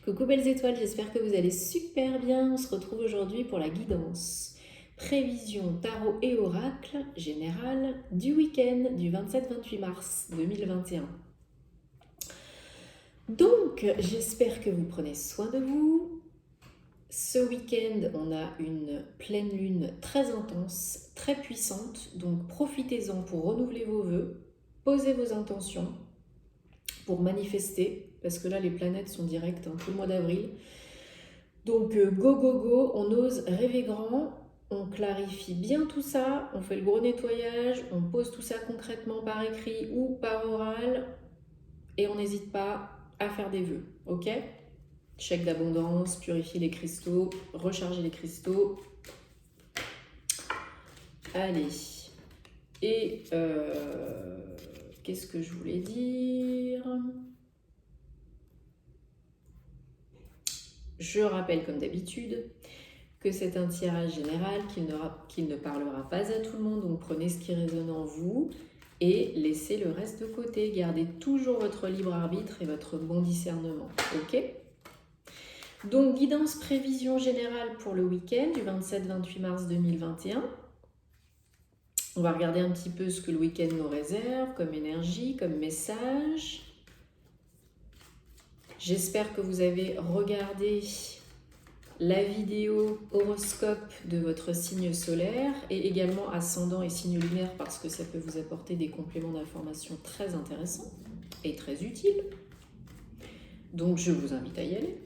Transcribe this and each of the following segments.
Coucou belles étoiles, j'espère que vous allez super bien. On se retrouve aujourd'hui pour la guidance. Prévision tarot et oracle général du week-end du 27-28 mars 2021. Donc, j'espère que vous prenez soin de vous. Ce week-end, on a une pleine lune très intense, très puissante. Donc, profitez-en pour renouveler vos vœux, posez vos intentions pour manifester, parce que là, les planètes sont directes tout le mois d'avril. Donc go go go, on ose rêver grand, on clarifie bien tout ça, on fait le gros nettoyage, on pose tout ça concrètement par écrit ou par oral et on n'hésite pas à faire des vœux, ok? Chèque d'abondance, purifier les cristaux, recharger les cristaux. Allez, et qu'est-ce que je voulais dire ? Je rappelle comme d'habitude que c'est un tirage général, qu'il ne parlera pas à tout le monde, donc prenez ce qui résonne en vous et laissez le reste de côté. Gardez toujours votre libre arbitre et votre bon discernement, ok ? Donc guidance prévision générale pour le week-end du 27-28 mars 2021. On va regarder un petit peu ce que le week-end nous réserve comme énergie, comme message. J'espère que vous avez regardé la vidéo horoscope de votre signe solaire et également ascendant et signe lunaire parce que ça peut vous apporter des compléments d'information très intéressants et très utiles. Donc je vous invite à y aller.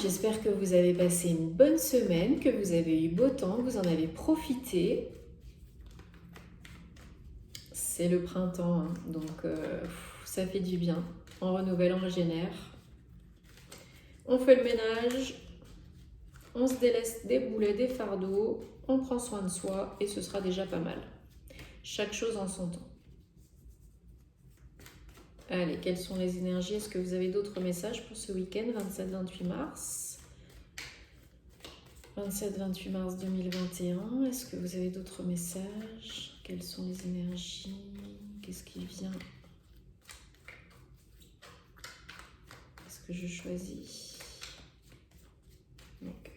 J'espère que vous avez passé une bonne semaine, que vous avez eu beau temps, que vous en avez profité. C'est le printemps, hein, donc ça fait du bien. On renouvelle, on régénère. On fait le ménage, on se délaisse des boulets, des fardeaux, on prend soin de soi et ce sera déjà pas mal. Chaque chose en son temps. Allez, quelles sont les énergies? Est-ce que vous avez d'autres messages pour ce week-end, 27-28 mars 27-28 mars 2021, est-ce que vous avez d'autres messages? Quelles sont les énergies? Qu'est-ce qui vient? Est-ce que je choisis? Ok.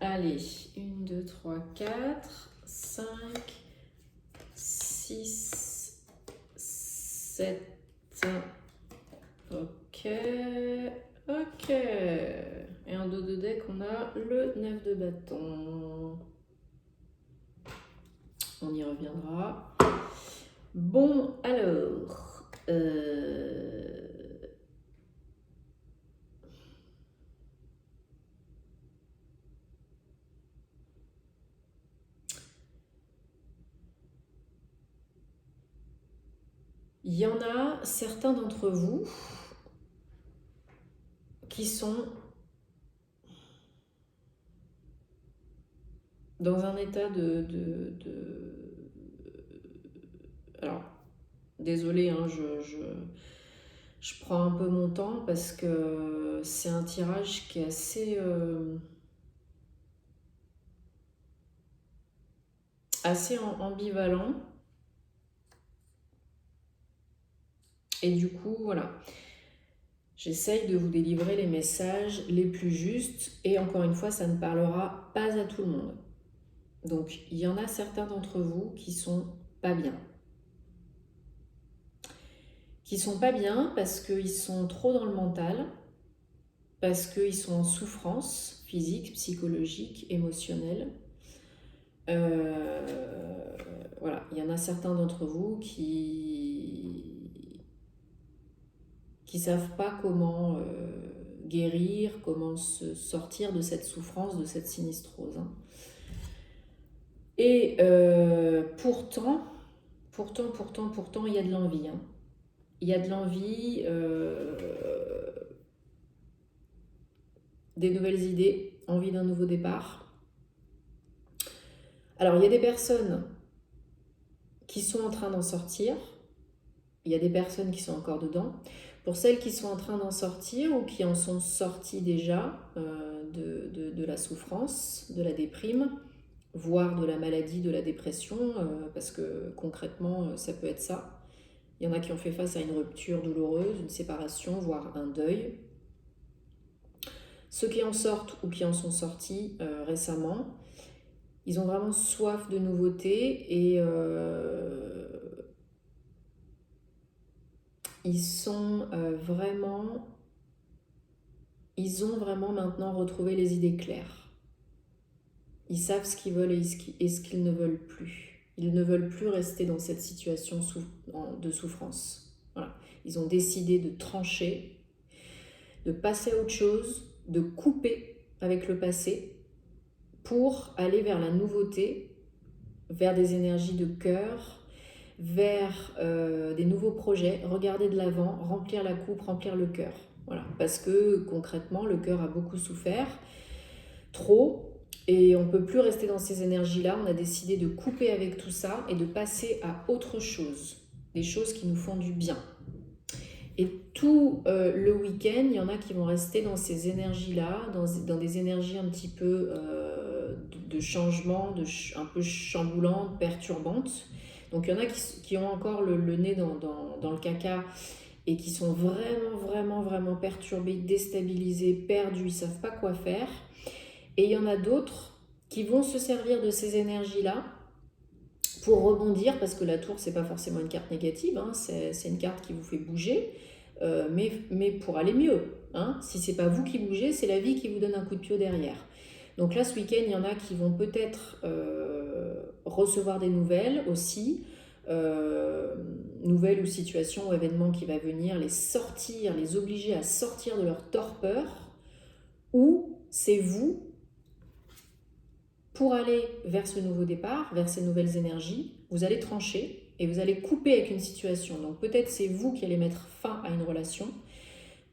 Allez, 1, 2, 3, 4, 5, 6, 7, ok, ok. Et en dos de deck, on a le 9 de bâton. On y reviendra. Bon, alors... il y en a certains d'entre vous qui sont dans un état Alors, désolée, hein, je prends un peu mon temps parce que c'est un tirage qui est assez ambivalent. Et du coup, voilà, j'essaye de vous délivrer les messages les plus justes. Et encore une fois, ça ne parlera pas à tout le monde. Donc, il y en a certains d'entre vous qui sont pas bien. Qui sont pas bien parce qu'ils sont trop dans le mental, parce qu'ils sont en souffrance physique, psychologique, émotionnelle. Voilà, il y en a certains d'entre vous qui savent pas comment guérir, comment se sortir de cette souffrance, de cette sinistrose. Hein. Et pourtant, il y a de l'envie. Hein. Il y a de l'envie, des nouvelles idées, envie d'un nouveau départ. Alors, il y a des personnes qui sont en train d'en sortir. Il y a des personnes qui sont encore dedans. Pour celles qui sont en train d'en sortir ou qui en sont sorties déjà de la souffrance, de la déprime, voire de la maladie, de la dépression, parce que concrètement, ça peut être ça. Il y en a qui ont fait face à une rupture douloureuse, une séparation, voire un deuil. Ceux qui en sortent ou qui en sont sortis récemment, ils ont vraiment soif de nouveautés et ils ont vraiment maintenant retrouvé les idées claires. Ils savent ce qu'ils veulent et ce qu'ils ne veulent plus. Ils ne veulent plus rester dans cette situation de souffrance. Voilà. Ils ont décidé de trancher, de passer à autre chose, de couper avec le passé pour aller vers la nouveauté, vers des énergies de cœur, vers des nouveaux projets, regarder de l'avant, remplir la coupe, remplir le cœur. Voilà. Parce que concrètement, le cœur a beaucoup souffert, trop, et on ne peut plus rester dans ces énergies-là. On a décidé de couper avec tout ça et de passer à autre chose, des choses qui nous font du bien. Et tout le week-end, il y en a qui vont rester dans ces énergies-là, dans des énergies un petit peu de changement, un peu chamboulantes, perturbantes. Donc il y en a qui ont encore le nez dans le caca et qui sont vraiment perturbés, déstabilisés, perdus, ils ne savent pas quoi faire. Et il y en a d'autres qui vont se servir de ces énergies-là pour rebondir, parce que la tour, c'est pas forcément une carte négative, hein, c'est une carte qui vous fait bouger, mais pour aller mieux. Hein. Si c'est pas vous qui bougez, c'est la vie qui vous donne un coup de pied derrière. Donc là, ce week-end, il y en a qui vont peut-être recevoir des nouvelles aussi, nouvelles ou situations ou événements qui va venir les sortir, les obliger à sortir de leur torpeur, ou c'est vous, pour aller vers ce nouveau départ, vers ces nouvelles énergies, vous allez trancher et vous allez couper avec une situation. Donc peut-être c'est vous qui allez mettre fin à une relation,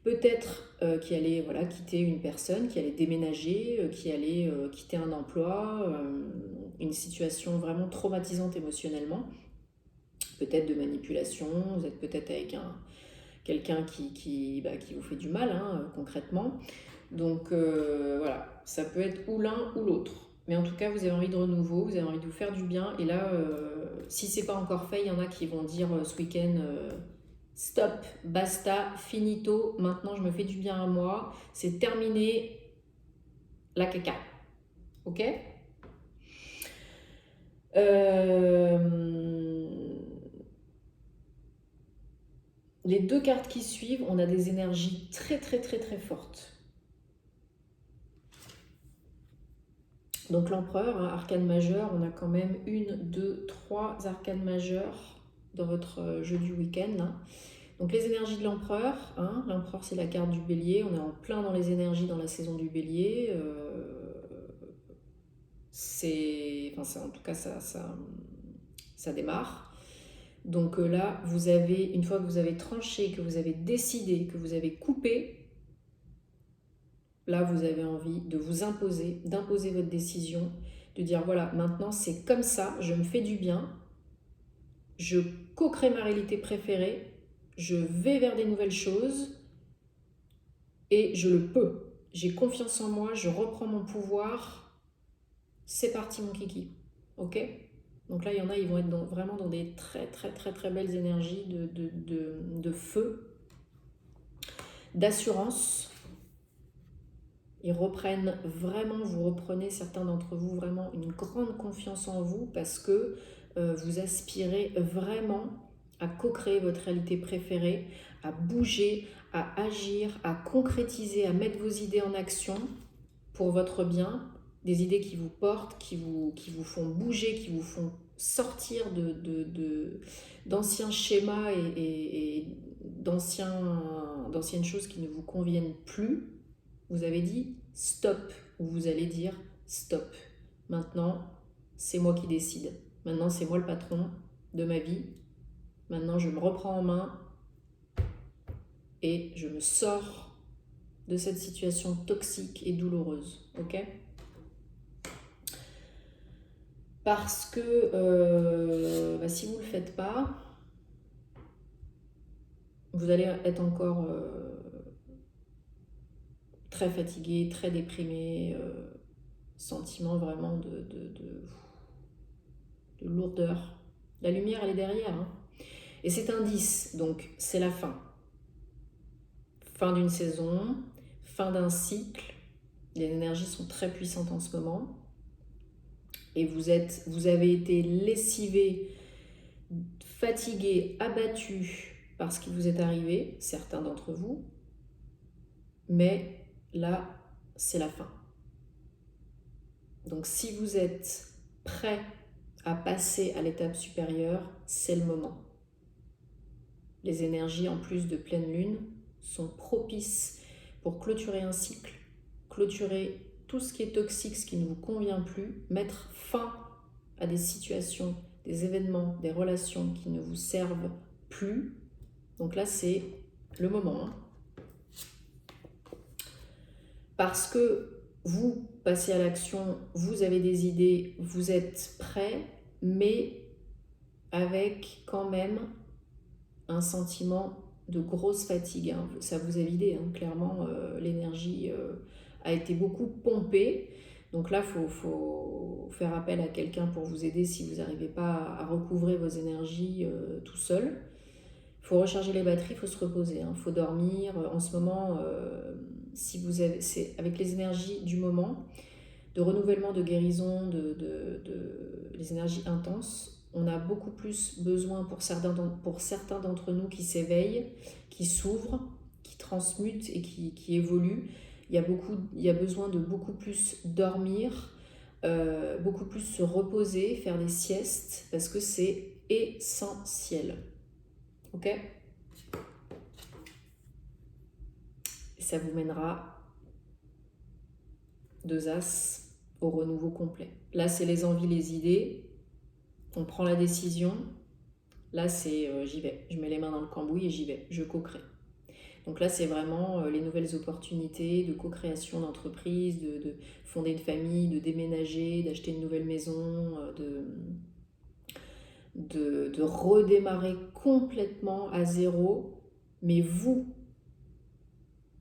peut-être qui allez quitter une personne, qui allez déménager, qui allez quitter un emploi, une situation vraiment traumatisante émotionnellement, peut-être de manipulation, vous êtes peut-être avec quelqu'un qui vous fait du mal, hein, concrètement. Donc voilà, ça peut être ou l'un ou l'autre. Mais en tout cas, vous avez envie de renouveau, vous avez envie de vous faire du bien. Et là, si c'est pas encore fait, il y en a qui vont dire ce week-end stop, basta, finito, maintenant je me fais du bien à moi, c'est terminé la caca. Ok. Les deux cartes qui suivent, on a des énergies très fortes. Donc l'empereur, hein, arcane majeur, on a quand même 1, 2, 3 arcanes majeures dans votre jeu du week-end. Hein. Donc les énergies de l'empereur, hein, l'empereur c'est la carte du bélier, on est en plein dans les énergies dans la saison du bélier. En tout cas ça démarre. Donc là, vous avez, une fois que vous avez tranché, que vous avez décidé, que vous avez coupé, là, vous avez envie de vous imposer, d'imposer votre décision, de dire voilà, maintenant c'est comme ça, je me fais du bien, je co-crée ma réalité préférée, je vais vers des nouvelles choses et je le peux. J'ai confiance en moi, je reprends mon pouvoir, c'est parti mon kiki. Ok ? Donc là, il y en a, ils vont être vraiment dans des très belles énergies de feu, d'assurance. Ils reprennent vraiment, vous reprenez, certains d'entre vous, vraiment une grande confiance en vous parce que vous aspirez vraiment à co-créer votre réalité préférée, à bouger, à agir, à concrétiser, à mettre vos idées en action pour votre bien, des idées qui vous portent, qui vous font bouger, qui vous font sortir d'anciens schémas et d'anciennes choses qui ne vous conviennent plus. Vous avez dit stop, ou vous allez dire stop. Maintenant, c'est moi qui décide. Maintenant, c'est moi le patron de ma vie. Maintenant, je me reprends en main et je me sors de cette situation toxique et douloureuse. Ok ? Parce que si vous ne le faites pas, vous allez être encore très fatigué, très déprimé, sentiment vraiment de lourdeur. La lumière, elle est derrière. Hein. Et c'est un 10, donc c'est la fin. Fin d'une saison, fin d'un cycle. Les énergies sont très puissantes en ce moment. Et vous avez été lessivé, fatigué, abattu par ce qui vous est arrivé, certains d'entre vous. Mais là, c'est la fin. Donc si vous êtes prêt à passer à l'étape supérieure, c'est le moment. Les énergies, en plus de pleine lune, sont propices pour clôturer un cycle, clôturer tout ce qui est toxique, ce qui ne vous convient plus, mettre fin à des situations, des événements, des relations qui ne vous servent plus. Donc là, c'est le moment. Hein. Parce que vous passez à l'action, vous avez des idées, vous êtes prêt, mais avec quand même un sentiment de grosse fatigue. Hein. Ça vous a vidé, hein. Clairement, l'énergie a été beaucoup pompée. Donc là, il faut faire appel à quelqu'un pour vous aider si vous n'arrivez pas à recouvrer vos énergies tout seul. Il faut recharger les batteries, il faut se reposer, il faut dormir. En ce moment, si vous avez, c'est avec les énergies du moment, de renouvellement, de guérison, les énergies intenses, on a beaucoup plus besoin pour certains d'entre nous qui s'éveillent, qui s'ouvrent, qui transmutent et qui évoluent. Il y a besoin de beaucoup plus dormir, beaucoup plus se reposer, faire des siestes, parce que c'est essentiel. Ok ? Et ça vous mènera 2 As au renouveau complet. Là, c'est les envies, les idées. On prend la décision. Là, c'est j'y vais. Je mets les mains dans le cambouis et j'y vais. Je co-crée. Donc là, c'est vraiment les nouvelles opportunités de co-création d'entreprise, de fonder une famille, de déménager, d'acheter une nouvelle maison, de redémarrer complètement à zéro. Mais vous,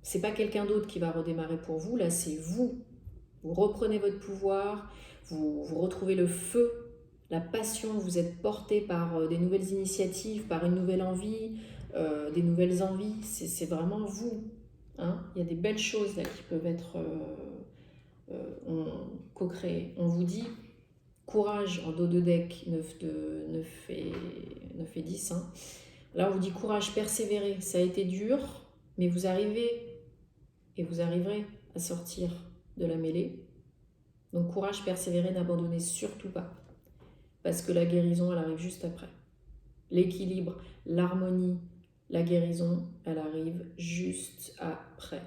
c'est pas quelqu'un d'autre qui va redémarrer pour vous. Là, c'est vous. Vous reprenez votre pouvoir, vous retrouvez le feu, la passion, vous êtes porté par des nouvelles initiatives, par une nouvelle envie, des nouvelles envies. C'est vraiment vous. Hein. Il y a des belles choses là qui peuvent être co-créées. On vous dit courage en dos de deck, 9 et 10. Hein. Là, on vous dit courage, persévérer. Ça a été dur, mais vous arrivez et vous arriverez à sortir de la mêlée. Donc courage, persévérer, n'abandonnez surtout pas. Parce que la guérison, elle arrive juste après. L'équilibre, l'harmonie, la guérison, elle arrive juste après.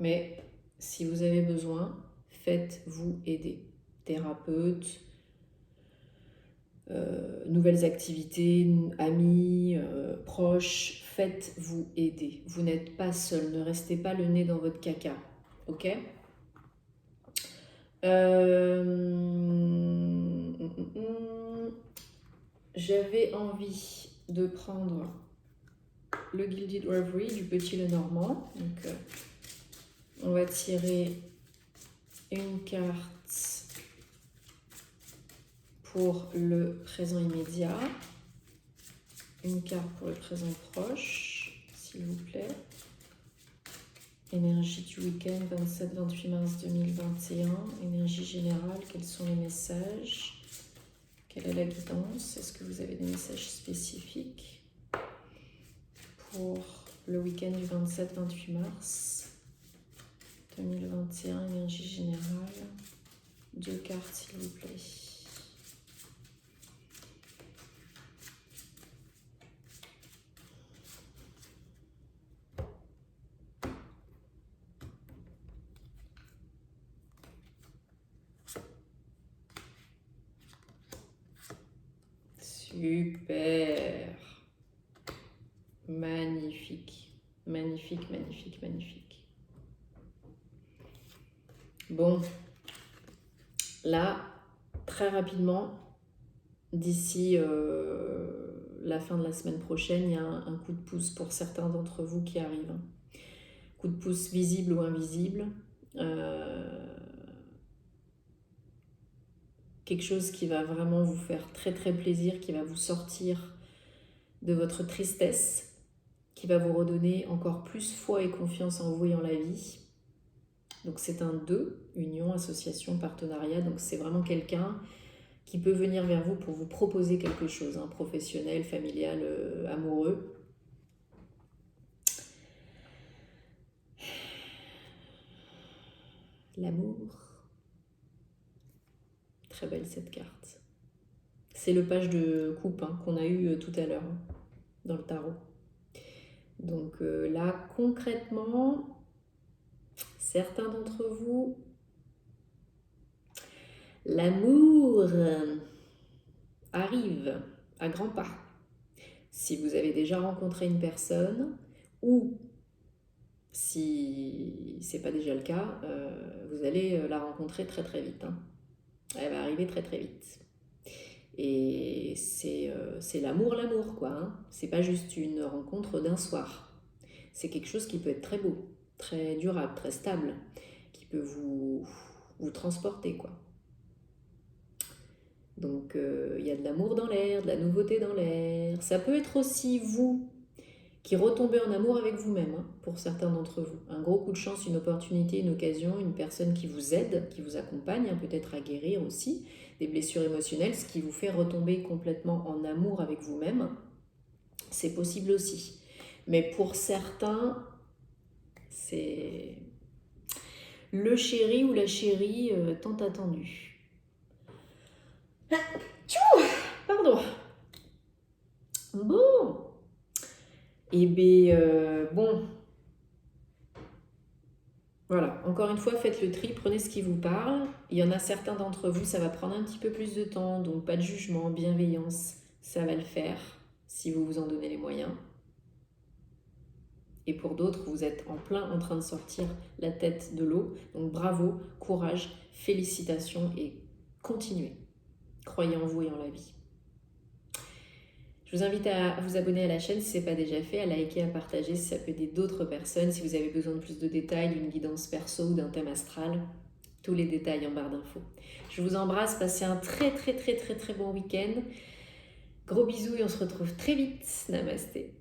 Mais si vous avez besoin, faites-vous aider. Thérapeute, nouvelles activités, amis, proches, faites-vous aider. Vous n'êtes pas seul, ne restez pas le nez dans votre caca, ok ? J'avais envie de prendre le Gilded Reverie du Petit Lenormand. Donc, on va tirer une carte pour le présent immédiat, une carte pour le présent proche, s'il vous plaît. Énergie du week-end 27-28 mars 2021, énergie générale, quels sont les messages? Quelle est la guidance? Est-ce que vous avez des messages spécifiques pour le week-end du 27-28 mars 2021, énergie générale? 2 cartes, s'il vous plaît. Super. Magnifique. Magnifique, magnifique, magnifique. Bon. Là, très rapidement, d'ici la fin de la semaine prochaine, il y a un coup de pouce pour certains d'entre vous qui arrive. coup de pouce visible ou invisible. Quelque chose qui va vraiment vous faire très très plaisir, qui va vous sortir de votre tristesse, qui va vous redonner encore plus foi et confiance en vous et en la vie. Donc c'est un 2, union, association, partenariat. Donc c'est vraiment quelqu'un qui peut venir vers vous pour vous proposer quelque chose, professionnel, familial, amoureux. L'amour. Très belle cette carte. C'est le page de coupe qu'on a eu tout à l'heure dans le tarot. Donc là, concrètement, certains d'entre vous, l'amour arrive à grands pas. Si vous avez déjà rencontré une personne ou si c'est pas déjà le cas, vous allez la rencontrer très très vite. Elle va arriver très très vite. Et c'est l'amour, quoi. C'est pas juste une rencontre d'un soir. C'est quelque chose qui peut être très beau, très durable, très stable, qui peut vous transporter, quoi. Donc il y a de l'amour dans l'air, de la nouveauté dans l'air. Ça peut être aussi vous qui retombez en amour avec vous-même, pour certains d'entre vous. Un gros coup de chance, une opportunité, une occasion, une personne qui vous aide, qui vous accompagne, peut-être à guérir aussi des blessures émotionnelles, ce qui vous fait retomber complètement en amour avec vous-même. C'est possible aussi. Mais pour certains, c'est le chéri ou la chérie tant attendu. Pardon. Bon. Eh bien, bon. Voilà, encore une fois, faites le tri, prenez ce qui vous parle. Il y en a certains d'entre vous, ça va prendre un petit peu plus de temps, donc pas de jugement, bienveillance, ça va le faire si vous vous en donnez les moyens. Et pour d'autres, vous êtes en plein en train de sortir la tête de l'eau, donc bravo, courage, félicitations et continuez. Croyez en vous et en la vie. Je vous invite à vous abonner à la chaîne si ce n'est pas déjà fait, à liker, à partager si ça peut aider d'autres personnes. Si vous avez besoin de plus de détails, d'une guidance perso ou d'un thème astral, tous les détails en barre d'infos. Je vous embrasse, passez un très très très très très bon week-end. Gros bisous et on se retrouve très vite. Namasté.